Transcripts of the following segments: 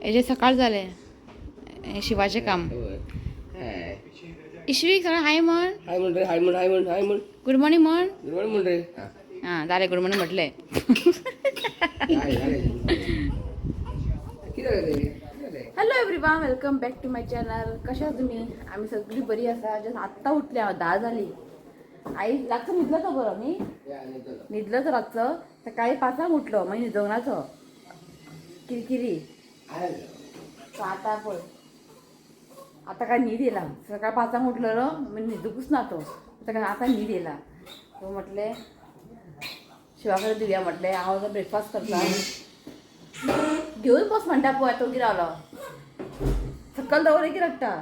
हेजे सकाळ जाले शिवाचे काम. इश्वी सगळं हाय म्हण. हाय म्हण रे, हाय म्हण, हाय म्हण, हाय म्हण. गुड मॉर्निंग म्हण. गुड मॉर्निंग म्हण रे. हां झाले गुड मॉर्निंग म्हटले. Hello everyone, welcome back to my channel. कशा आहात तुम्ही? आम्ही सगळी बरी असा. जस्ट आत्ता उठले आहोत, 10 झाली. आई रातचं निदलं तर बरं मी निदलं तर रातचं. सकाळी 5 उठलो मग निजवणाचं किरकिरी. आता पळ आता काय नीद येला. सकाळ 5 उठलं मग निदूकच ना तो आता नीद येला. तो म्हटले शिवाकडे दिव्या म्हटले आवाज ब्रेकफास्ट करता घेऊन बस म्हणटा पोय तो की रावलो सकल दवरे की रडटा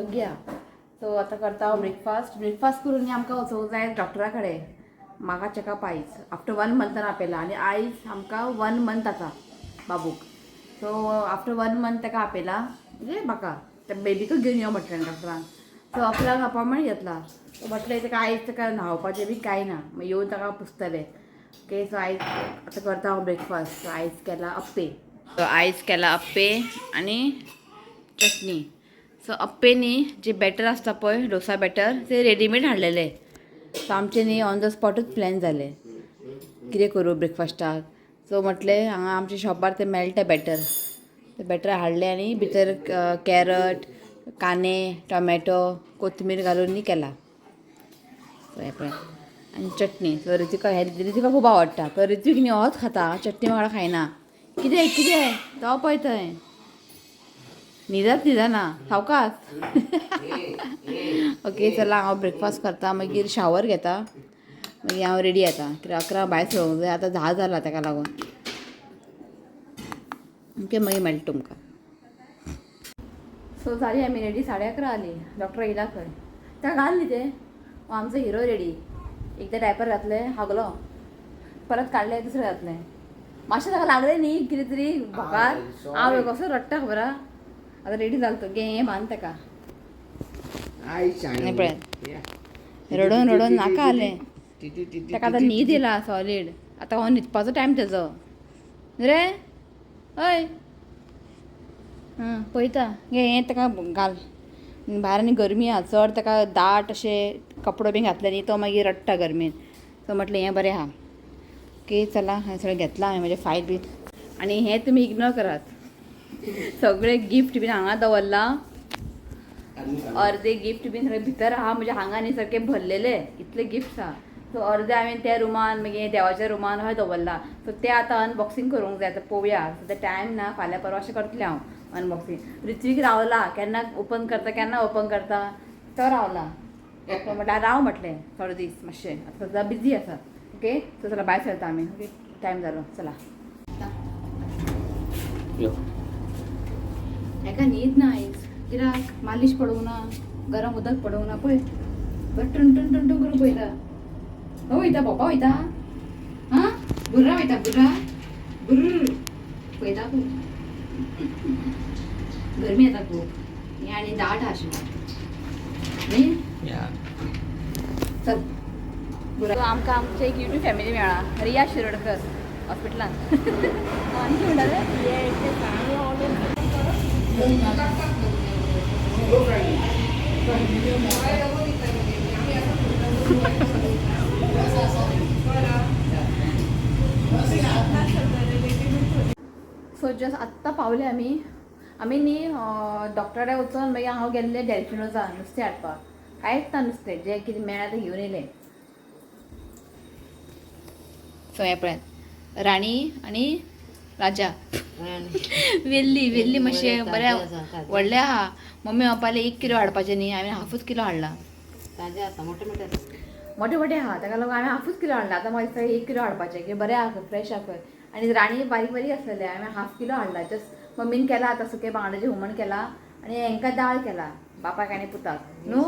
घ्या. तो आता करता ब्रेकफास्ट करून आमकां वचूंक जाय डॉक्टरा कडेन. म्हाका चॅकअप आयज आफ्टर 1 मंथान आपयला आनी आयज आमकां 1 मंथ आसा बाबूक. सो आफ्टर 1 मंथ ताका आपयला म्हणजे म्हाका त्या बेबीक घेवन यो म्हटलें डॉक्टरान. सो आपल्याक अपॉयंटमेंट घेतला. म्हटलें ताका आयज ताका न्हांवपाचें बी कांय ना मग येवन ताका पुसतलें. ओके सो आयज आतां करता हांव ब्रेकफास्ट. सो आयज केला अप्पे. सो आयज केला अप्पे आनी चटणी. सो अप्पेनी जे बॅटर आसता पळय डोसा बॅटर ते रेडीमेड हाडलेले. सो आमचे न्ही ऑन द स्पॉटूच प्लॅन जाले कितें करूं ब्रेकफास्टाक. सो म्हटलें हांगा आमच्या शॉपार ते मेळटा बॅटर. ते बॅटर हाडले आनी भितर कॅरट कांदे टोमॅटो कोथमीर घालून न्ही केला. सो हे पळय आनी चटणी. सो रितीका खूब आवडटा. तर रितीक न्ही होच खाता चटणी वांगडा खायना. कितें तो पळय थंय न्हिदना सावकास. ओके चला हांव ब्रेकफास्ट करता मागीर शावर घेता मागीर हांव रेडी जाता कित्याक 11 भायर सरूंक जाय. आतां 10 जाला ताका लागून. ओके मागीर मेळटा तुमकां. सो जाली आमी रेडी 11:30 जाली. डॉक्टर येयला खंय ताका घाल न्ही तें. आमचो हिरो रेडी. एकदां डायपर घातलें हागलो परत काडलें दुसरें घातलें. मातशें ताका लागलें न्ही कितें तरी भोकार. हांव कसो रडटा खबर आहा. आतां रेडी जालो तो घे बांद ताका. रडोन रडोन नाका जालें ताका. आतां न्हीद येयला सॉलीड. आतां हो न्हिदपाचो टायम तेजो रे. हय पळयता घे हें ताका घाल. भायर आनी गरमी आहा चड ताका दाट अशें कपडो बी घातले न्ही तो मागीर रडटा गरमेन. सो म्हटलें हें बरें आहा. ओके चला हें सगळें घेतलां हांवें म्हजें फायल बी. आनी हें तुमी इग्नोर करात. सगळे गिफ्ट बीन हांगा दवरला. अर्दे गिफ्ट बीन सगळे भितर आहा म्हणजे हांगा न्ही सारकें भरलेले इतले गिफ्ट्स आहा. सो अर्दे हांवें त्या रुमान मागीर देवाच्या रुमान हय दवरला. सो ते आतां अनबॉक्सिंग करूंक जाय. आतां पळोवया सद्या टायम ना. फाल्यां परवा अशें करतलें हांव अनबॉक्सिंग. ऋत्वीक रावला केन्ना ओपन करता तो रावला. म्हटल्यार राव म्हटलें थोडे दीस मातशें आतां सद्या बिजी आसा. ओके सो चला भायर सरता आमी. ओके टायम जालो चला. हेका न्हीद ना आयज कित्याक मालिश पडोवंक ना गरम उदक पडोवंक ना पळय बरें टन टन टन टन करून पळयता. खंय वयता भोंवपा वयता हां बुर्रा वयता बुर्र पळयता पळय. गरमी येता खूब हें आनी दाट आहा आशिल्लो न्ही. चल बुर्रा. आमकां आमची एक युट्यूब फॅमिली मेळ्ळा. रिया शिरोडकर हॉस्पिटलान. आनी कितें म्हणटाले सो जस्ट आत्तां पावले आमी न्ही डॉक्टरा वचून मागीर हांव गेल्ले डॅल्फिनोजा नुस्तें हाडपाक. कांयच ना नुस्तें जें कितें मेळ्ळां तें घेवन येयलें. सो हें पळयात राणी आनी राजा वेल्ली मातशें बरें व्हडलें आहा. मम्मी पप्पाले 1 किलो हाडपाचें न्ही हांवें हाफूच किलो हाडला. मोठे आहा ताका लागून हांवें हाफूच किलो हाडला. आतां म्हाका दिसता 1 किलो हाडपाचें की बरें आहा फ्रेश आहा खंय. आनी राणी बारीक आसलेले हांवें हाफ किलो हाडला. जस्ट मम्मीन केला आतां सुकें बांगड्याचें हुमण केला आनी हेंकां दाळ केला बापायक आनी पुताक न्हू.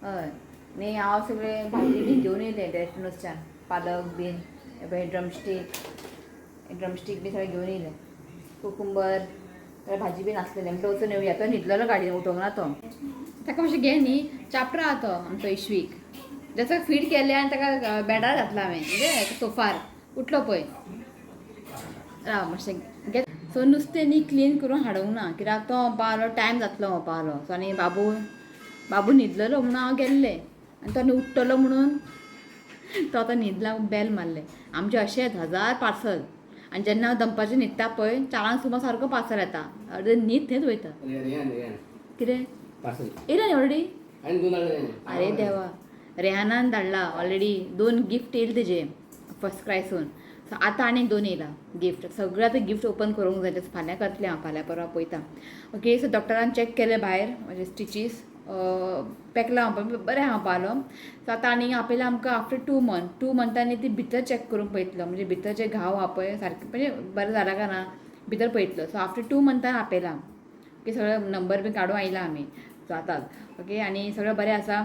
हय न्ही हांव सगळें भाजी बीन घेवन येयलें डॅल्फिनोजच्यान. पालक बीन ड्रमस्टीक बी सगळें घेवन येयलें. कुकुंबर भाजी बीन आसलेलें म्हणटा वचून येवया. तो न्हिदलेलो गाडयेन उठोवंक ना तो. ताका मातशें घे न्ही चापरा आहा तो आमचो इश्वीक. जसो फीड केलें आनी ताका बेडार घातला हांवें म्हणजे सोफार उठलो पळय. राव मातशें घे. सो नुस्तें न्ही क्लीन करून हाडूंक ना कित्याक तो पावलो टायम जातलो हो पावलो सो आनी बाबू न्हिदलेलो म्हणून हांव गेल्लें आनी तो न्ही उठ्ठलो म्हणून तो आतां न्हिदला बेल मारलें आमचें अशेंच 1000 पार्सल आनी जेन्ना हांव दनपारचें न्हिदता पळय 4 सुमार सारको पार्सल येता अर्दें न्हीद थंयच वयता कितें येयला न्ही ऑलरेडी अरे देवा रेहानान धाडला ऑलरेडी 2 गिफ्ट येयले तेजे फर्स्ट क्रायसून सो आतां आनीक 2 येयला गिफ्ट सगळें आतां गिफ्ट ओपन करूंक जाय तें फाल्यां करतलें हांव फाल्यां परवा पळयता ओके सो डॉक्टरान चॅक केलें भायर म्हाजे स्टिचीस पेकला हांव बरें हांव पावलो सो आतां आनी आपयलें आमकां आफ्टर 2 मंथांनी ती भितर चॅक करूंक पळयतलो म्हणजे भितर जे घाव आहा पळय सारकें म्हणजे बरें जाला काय ना भितर पळयतलो सो आफ्टर 2 मंथान आपयलां ओके सगळें नंबर बी काडून आयला आमी सो आतांच ओके आनी सगळें बरें आसा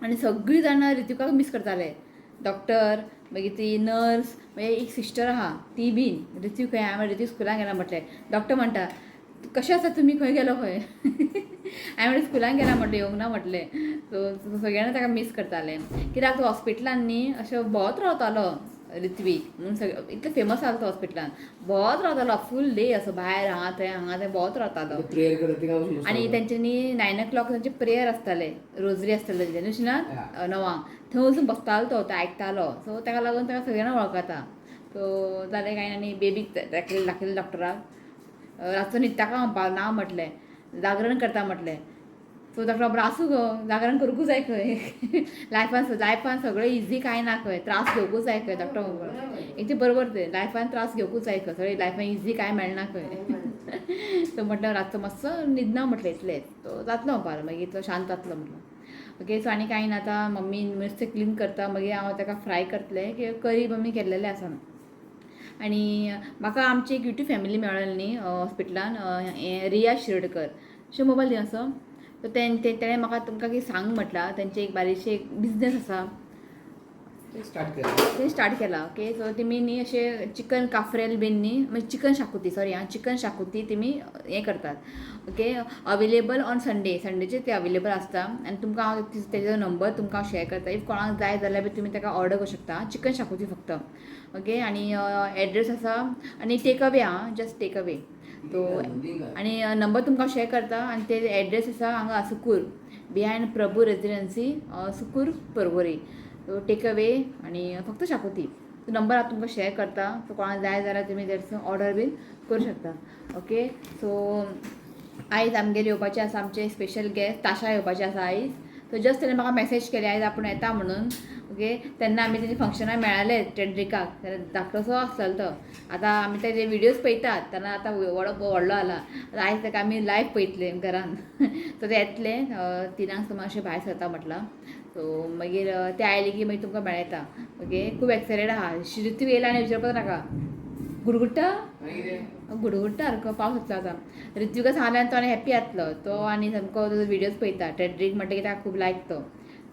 आनी सगळीं जाणां रितिकाक मिस करताले डॉक्टर मागीर ती नर्स मागीर एक सिस्टर आहा ती बीन रितीव खंय हांवें रितीव स्कुलान गेला म्हटलें डॉक्टर म्हणटा कशें आसा तुमी खंय गेलो खंय हांवें स्कुलान गेला म्हटलें येवंक ना म्हटलें सो सगळ्यांना ताका मिस करतालें कित्याक तो हॉस्पिटलान न्ही अशें भोंवत रावतालो रित्वीक म्हणून सगळें इतलें फेमस आसा तो हॉस्पिटलान भोंवत रावतालो फूल डे असो भायर हांगा थंय भोंवत रावतालो आनी तेंच्यांनी 9 o'clock तेंचे प्रेयर आसताले रोजरी आसताले तेंचे अशें ना 9 थंय वचून बसतालो तो आयकतालो सो ताका लागून ताका सगळ्यांना वळखता सो जालें कांय आनी बेबीक दाखयलें डॉक्टराक रातचो न्हिदता काय म्हणपाक ना म्हटलें जागरण करता म्हटलें सो डॉक्टर बाबा आसूं गो जागरण करूंकूच जाय खंय लायफान सगळें इजी कांय ना खंय त्रास घेवकूच जाय खंय डॉक्टर बाबा एक बरोबर तें लायफान त्रास घेवकूच जाय खंय सगळें लायफान इजी कांय मेळना खंय सो म्हटल्यार रातचो मातसो न्हिदना म्हटलें इतलेंच तो जातलो म्हणपाक मागीर तो शांत जातलो म्हटलो ओके सो आनी कांय ना आतां मम्मी नुस्तें क्लीन करता मागीर हांव ताका फ्राय करतलें की करी मम्मी केल्लेलें आसा आनी म्हाका आमची एक युट्यूब फॅमिली मेळ्ळी न्ही हॉस्पिटलान रिया शिरोडकर अशें मोबायल दिवन असो सो तेणें म्हाका तुमकां कितें सांग म्हटलां तेंचें एक बारीकशें एक बिजनस आसा ते स्टार्ट केला ओके सो तेमी न्ही अशें चिकन काफ्रेल बीन न्ही म्हणजे chicken xacuti sorry chicken xacuti तेमी हें करतात ओके अवेलेबल ऑन संडेचे ते अवेलेबल आसता आनी तुमकां हांव तेजो नंबर तुमकां हांव शेअर करता इफ कोणाक जाय जाल्यार बी तुमी ताका ऑर्डर करूं शकता चिकन शाकुती फक्त ओके आनी एड्रेस आसा आनी take away just take away तो आनी नंबर तुमकां शेअर करता आनी ते एड्रेस आसा हांगा सुकूर बिहायंड प्रभू residency Sukkur Porvorim so take away आनी फक्त शाकोती तो नंबर हांव तुमकां शेअर करता सो कोणाक जाय जाल्यार तुमी तेचो ऑर्डर बीन करूं शकता ओके सो आयज आमगेर येवपाचें आसा आमचे स्पेशल गेस्ट ताशा येवपाचें आसा आयज सो जस्ट तेणें म्हाका मेसेज केली आयज आपूण येता म्हणून ओके तेन्ना आमी तेजे फंक्शनाक मेळाले टेंड्रिकाक धाकटोसो आसतलो तो आतां आमी तेजे विडियोज पळयतात तेन्ना आतां व्हडलो जाला आयज ताका आमी लायव्ह पळयतले घरान सो ते येतले 3 सुमार अशें भायर सरता म्हटलां सो मागीर ते आयले की मागीर तुमकां मेळयता ओके खूब एक्सायटेड आहा श्रुती येयला आनी विचारपाक नाका गुडगुड्टा सारको पावस जातलो आतां ऋत्विका सांगल्यान तो आनी हॅप्पी जातलो तो आनी सामको विडियोज पळयता टेंड्रीक म्हणटा की ताका खूब लायक तो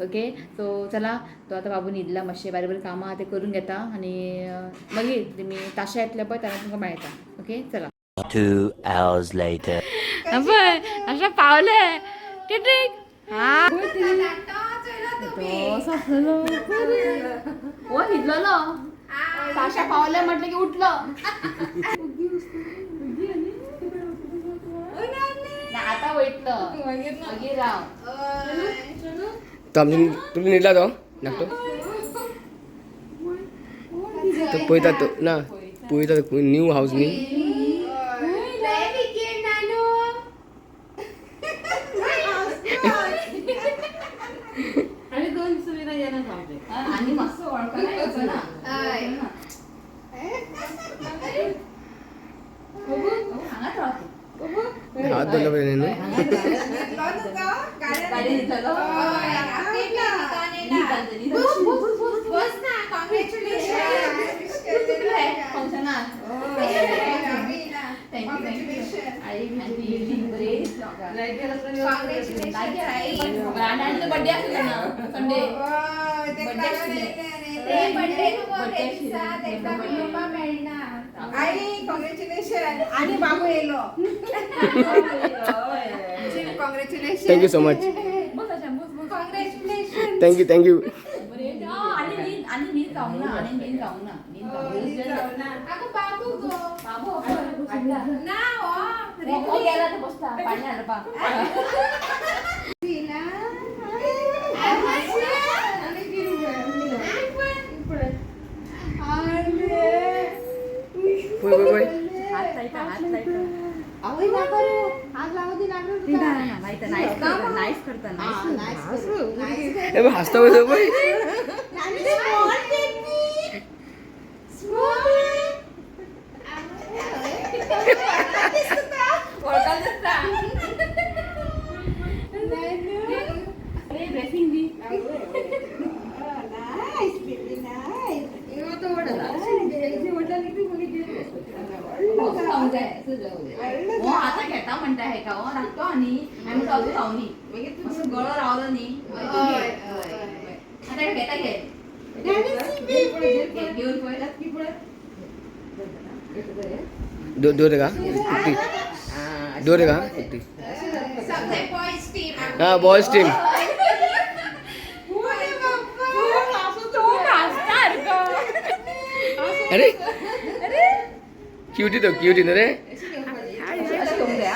ओके सो चला तो आतां बाबू न्हिदला मातशें बारीक बारीक कामां ते करून घेता आनी मागीर तुमी ताशा येतले पळय तेन्ना तुमकां मेळयता ओके चला 2 hours later. पळय अशें पावले टेंड्रीक हा तो सासलो हो न्हिदलेलो ताशा पावले म्हटलें की उठलो आतां वयतलो मागीर राव तुम्ही न्हिदला तो धाकटो तो पळयता तो ना पळयता न्यू हाऊस न्ही आनी मातसो वळखना हांगाच रावता हात धरला पाहिजे न्हू बर्थडे आसलो ना संडे आणि बाबू येलो thank you so much congratulation thank you आणि नीट जाऊ ना अगं बाबू गो गेला तर बसता पाणी आलं पा हात लायता नाईस करता ए बघ, हसता बघ बघ. ड्रेसिंग दी आता घेता म्हणता हे का राखतो आणि आम्ही चालू रावनी मस्त गळ रावलं नी आता घेता घे घेऊन पळतात की पुढे दोर का कुट्टी दोर का कुट्टी हा बॉयज टीम अरे क्यूटी ना रे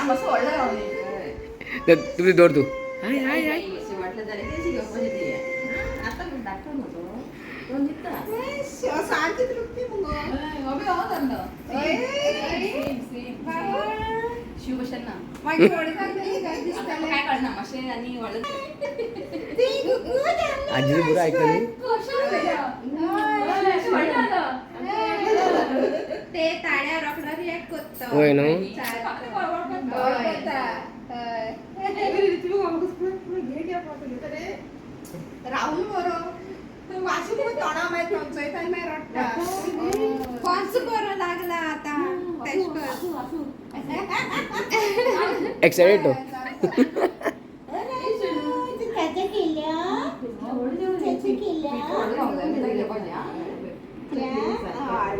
मस्त ऑर्डर रावली तुम्ही दोर तू हाय हाय हाय वाटलं झालं की आता पण दाखव नको तो निघता अबे हो धंदा शिवशना काय करणार मशीन आणि वळत आजीचं बुरा ऐकलं नाही ते ताड्या रॉकडा रिॲक्ट करतो होय ना राहुल बरो वाशी पण तोडा माहित नव्हतं काय नाही रट्टा कोणचं बरं लागला आता एक्साइटेड तो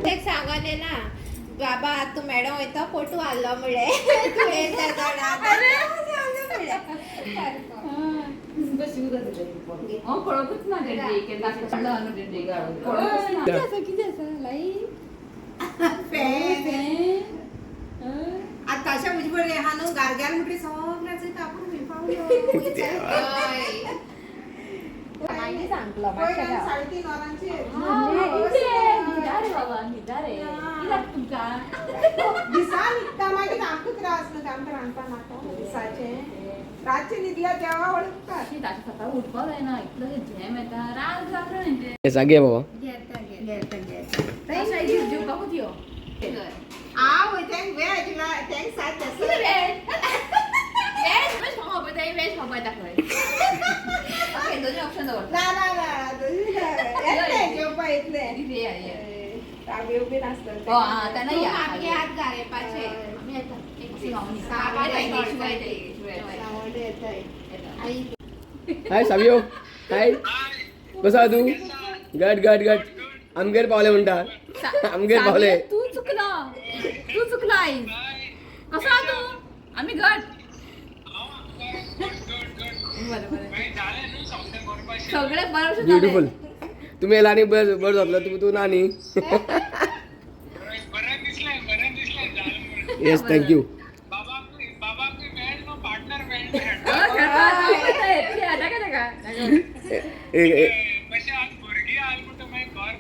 एक सांगले ना बाबा तू मॅडम येतो फोटो आलो मुळे कळतच ना आता अशा उजबड हा नो गारगार म्हटले सगळ्याच आपण सांगला 3.5 वरांची दिसा निघता माहिती आमचं त्रास ना काम तर आणता नाका दिसाचे रातचे निघल्या तेव्हा ओळखतात सकाळी उठपाव आहे ना इतलं झॅम येता रात रात्र म्हणजे जागे बाबा जीव का होती आ होय थँक वेज थँक साथ दोन्ही ऑप्शन जवळ ना जेव्हा इथले ताबे उभे नसतात त्यांना या आम्ही हात गारे पाचे आम्ही येतो हाय साबियो हाय कसा तू गट आमगेर पावले म्हणता आमगेर पावले तू चुकला आई कसा तू आम्ही गट सगळे बरोबर ब्युटिफुल तुम्ही लानी बरं झालं तुम्ही तू नानी येस थँक्यू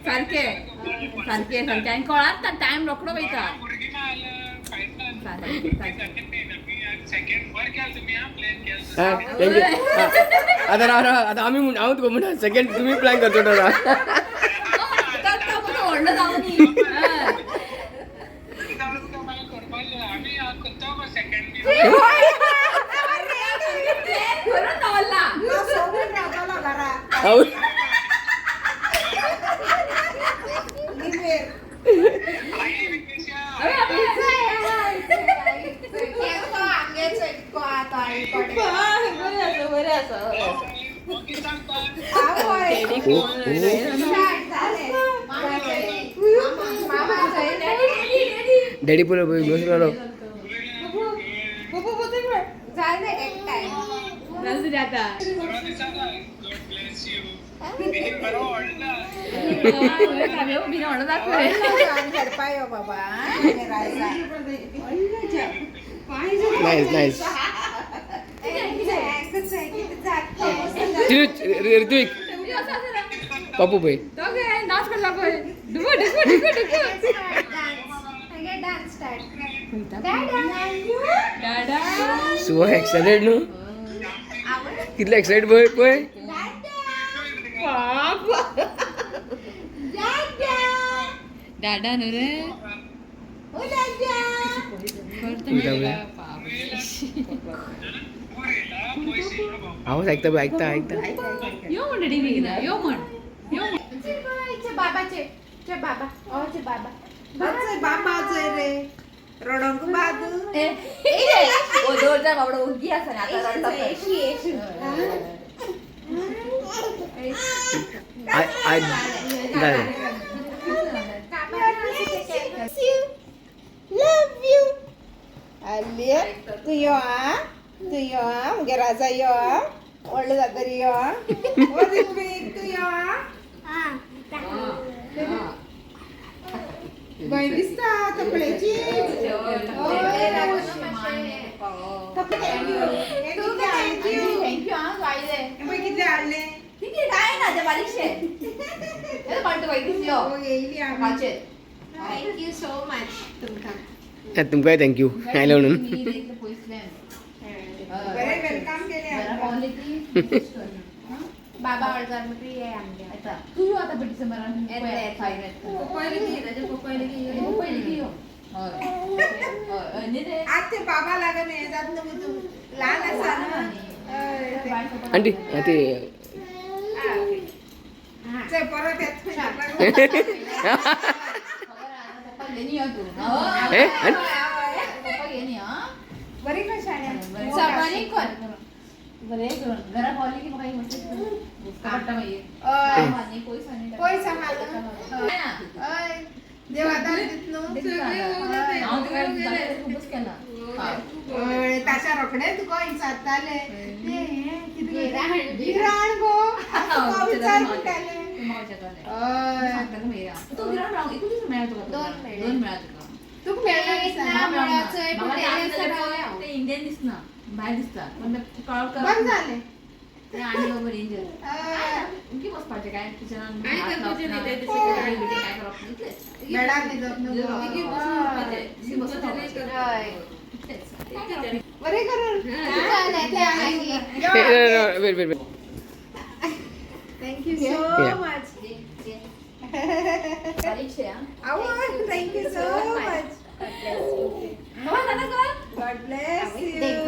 सारखे आणि कळात टाइम रोकडो वयता थँक्यू आता आम्ही म्हणा सेकंड तुम्ही प्लॅन करतो ना ओढलं जाऊ नी डॅडी पुढे बसलो नाईस नाईस ऋत्विक पप्पू भाई डान्स करला पळय डुबो डुबो डुबो डुबो दादा सो एक्साइटेड न्हू कितले एक्साइटेड पळय पळय दादा नु रे आवाज ऐकता बघ ऐकता ऐकता यो म्हण टीव्ही किना यो म्हण बाबाचे बाबा बाबाचे रे रडोंक बादू ओ दोरचा बाबडा उगी असा आता रडता आय झालं लव यू अल्ले तू यो मुगे राजा यो व्हडलो जातरी यो तू यो बय दिसता तपलेची थँक्यू हां गायले किती हाडले ठीक आहे काय ना ते बारीकशे हे पार्ट वाईट यो येयली काचे थँक्यू सो मच तुमकां तुमकांय थँक्यू आयले म्हणून बरे वेलकम केले बाबा ऑर्डर मध्ये आहे आमच्या तू यो आता बेटी समोर आज ते बाबा लागन हे जात नको तू लहान असा ना आंटी ते चल परत येत बरी कशाने सपानी कर बरे घरा कॉली की काही मस्त पट्टा माहिये माने कोई साने पैसा मागला देवा दाखीत नो खूपच केला ताच्या रोकडे तुका विचारताले किती गिराण गो विचार कुठाले तू गिराण राव एकूच मिळाला तुला दोन मिळाला तुका मेळना ते इंडियन दिसना बाहेर दिसता पण कळव कर बंद झाले ते आणि बरोबर इंडियन की बस पाहिजे काय किचन काय बेडा दिदत बरे करून wait thank you so much thank you so much God bless you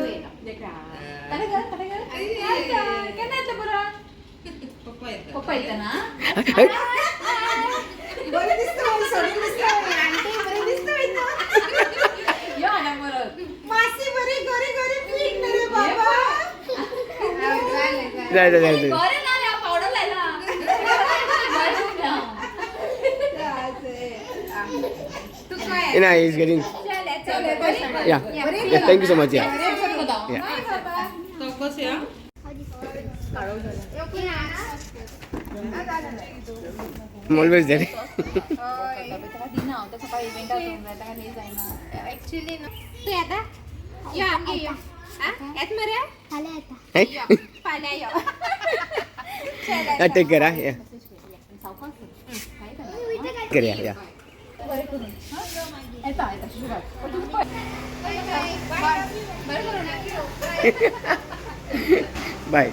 पप्पा येतं ना बरे दिसतो सोडून दिसतो आंटी बरे दिसतो यो आला बरं मासी बरी गोरी गोरी पीठ रे बाबा जाय करे ना रे पावडर लायला तू काय नाही इज गेटिंग या थँक्यू सो मच या ऑलवेज देर ऍक्च्युली ना तू आता यो आमगे यो यात मरे पाल्या यो टेक केअर या करूया या बाय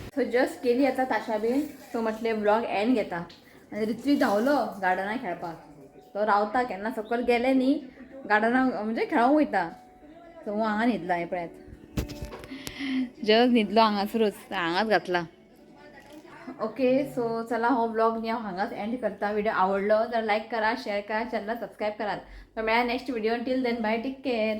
सो जस्ट केली आता ताशा बी सो म्हटले ब्लॉग एंड घेता आनी ऋत्वीक धांवलो गार्डना खेळपाक तो रावता केन्ना सकयल गेले न्ही गार्डना म्हणजे खेळोंक वयता सो हांव हांगा न्हिदला हे पळयात जस्ट न्हिदलो हांगासरूच हांगाच घातला ओके सो चला हो ब्लॉग मी हांव हांगाच एंड करता व्हिडिओ आवडलो तर लाईक करा शेअर करा चॅनलला सबस्क्राईब करा तर मेळ्या next video till then bye take care